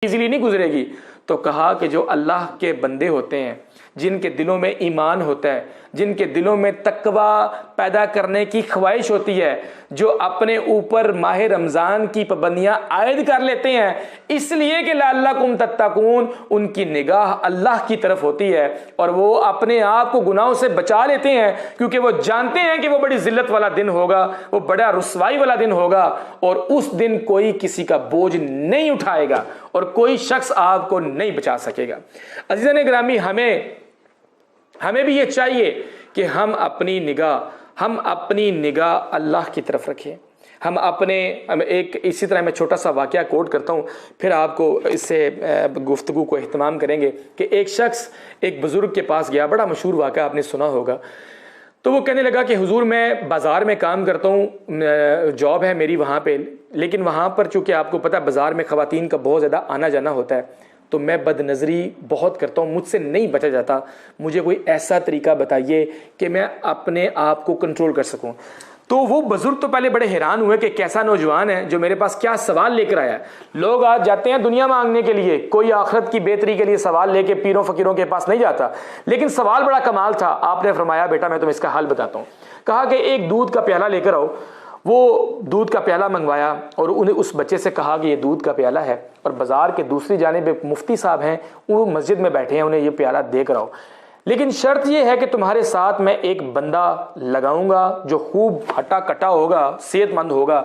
Easily نہیں گزرے گی۔ تو کہا کہ جو اللہ کے بندے ہوتے ہیں، جن کے دلوں میں ایمان ہوتا ہے، جن کے دلوں میں تقوی پیدا کرنے کی خواہش ہوتی ہے، جو اپنے اوپر ماہ رمضان کی پابندیاں عائد کر لیتے ہیں اس لیے کہ لعلکم تتقون، ان کی نگاہ اللہ کی طرف ہوتی ہے اور وہ اپنے آپ کو گناہوں سے بچا لیتے ہیں، کیونکہ وہ جانتے ہیں کہ وہ بڑی ذلت والا دن ہوگا، وہ بڑا رسوائی والا دن ہوگا، اور اس دن کوئی کسی کا بوجھ نہیں اٹھائے گا اور کوئی شخص آپ کو نہیں بچا سکے گا۔ عزیزان گرامی، ہمیں بھی یہ چاہیے کہ ہم اپنی نگاہ اللہ کی طرف رکھیں۔ اسی طرح میں چھوٹا سا واقعہ کوٹ کرتا ہوں، پھر آپ کو اس سے گفتگو کو اہتمام کریں گے کہ ایک شخص ایک بزرگ کے پاس گیا، بڑا مشہور واقعہ آپ نے سنا ہوگا۔ تو وہ کہنے لگا کہ حضور میں بازار میں کام کرتا ہوں، جاب ہے میری وہاں پہ، لیکن وہاں پر چونکہ آپ کو پتہ بازار میں خواتین کا بہت زیادہ آنا جانا ہوتا ہے، تو میں بد نظری بہت کرتا ہوں، مجھ سے نہیں بچا جاتا، مجھے کوئی ایسا طریقہ بتائیے کہ میں اپنے آپ کو کنٹرول کر سکوں۔ تو وہ بزرگ تو پہلے بڑے حیران ہوئے کہ کیسا نوجوان ہے جو میرے پاس کیا سوال لے کر آیا ہے۔ لوگ آج جاتے ہیں دنیا مانگنے کے لیے، کوئی آخرت کی بہتری کے لیے سوال لے کے پیروں فقیروں کے پاس نہیں جاتا، لیکن سوال بڑا کمال تھا۔ آپ نے فرمایا بیٹا میں تمہیں اس کا حل بتاتا ہوں۔ کہا کہ ایک دودھ کا پیالہ لے کر آؤ۔ وہ دودھ کا پیالہ منگوایا اور انہیں اس بچے سے کہا کہ یہ دودھ کا پیالہ ہے، اور بازار کے دوسری جانب ایک مفتی صاحب ہیں، وہ مسجد میں بیٹھے ہیں، انہیں یہ پیالہ دے کر آؤ، لیکن شرط یہ ہے کہ تمہارے ساتھ میں ایک بندہ لگاؤں گا جو خوب ہٹا کٹا ہوگا، صحت مند ہوگا،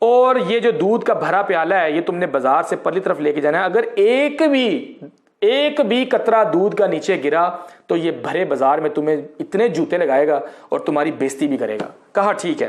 اور یہ جو دودھ کا بھرا پیالہ ہے یہ تم نے بازار سے پرلی طرف لے کے جانا ہے، اگر ایک بھی قطرہ دودھ کا نیچے گرا تو یہ بھرے بازار میں تمہیں اتنے جوتے لگائے گا اور تمہاری بےزتی بھی کرے گا۔ کہا ٹھیک ہے۔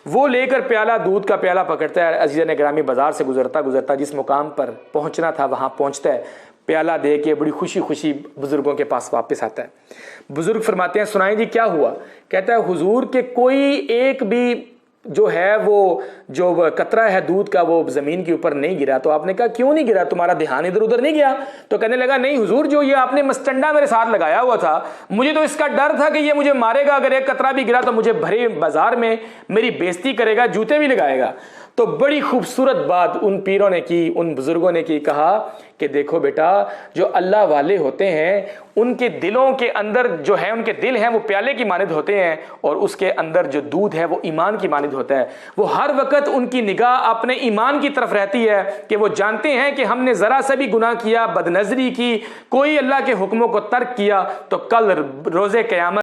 وہ لے کر پیالہ، دودھ کا پیالہ پکڑتا ہے، عزیزان گرامی بازار سے گزرتا جس مقام پر پہنچنا تھا وہاں پہنچتا ہے، پیالہ دے کے بڑی خوشی بزرگوں کے پاس واپس آتا ہے۔ بزرگ فرماتے ہیں سنائیں جی کیا ہوا؟ کہتا ہے حضور کے کوئی ایک بھی جو ہے وہ جو قطرہ ہے دودھ کا وہ زمین کے اوپر نہیں گرا۔ تو آپ نے کہا کیوں نہیں گرا، تمہارا دھیان ادھر ادھر نہیں گیا؟ تو کہنے لگا نہیں حضور، جو یہ آپ نے مسٹنڈا میرے ساتھ لگایا ہوا تھا، مجھے تو اس کا ڈر تھا کہ یہ مجھے مارے گا، اگر ایک قطرہ بھی گرا تو مجھے بھرے بازار میں میری بےزتی کرے گا، جوتے بھی لگائے گا۔ تو بڑی خوبصورت بات ان پیروں نے کی، ان بزرگوں نے کی، کہا کہ دیکھو بیٹا جو اللہ والے ہوتے ہیں ان کے دلوں کے اندر جو ہے، ان کے دل ہیں وہ پیالے کی مانند ہوتے ہیں، اور اس کے اندر جو دودھ ہے وہ ایمان کی مانند ہوتا ہے۔ وہ ہر وقت ان کی نگاہ اپنے ایمان کی طرف رہتی ہے کہ وہ جانتے ہیں کہ ہم نے ذرا سا بھی گناہ کیا، بد نظری کی، کوئی اللہ کے حکموں کو ترک کیا، تو کل روز قیامت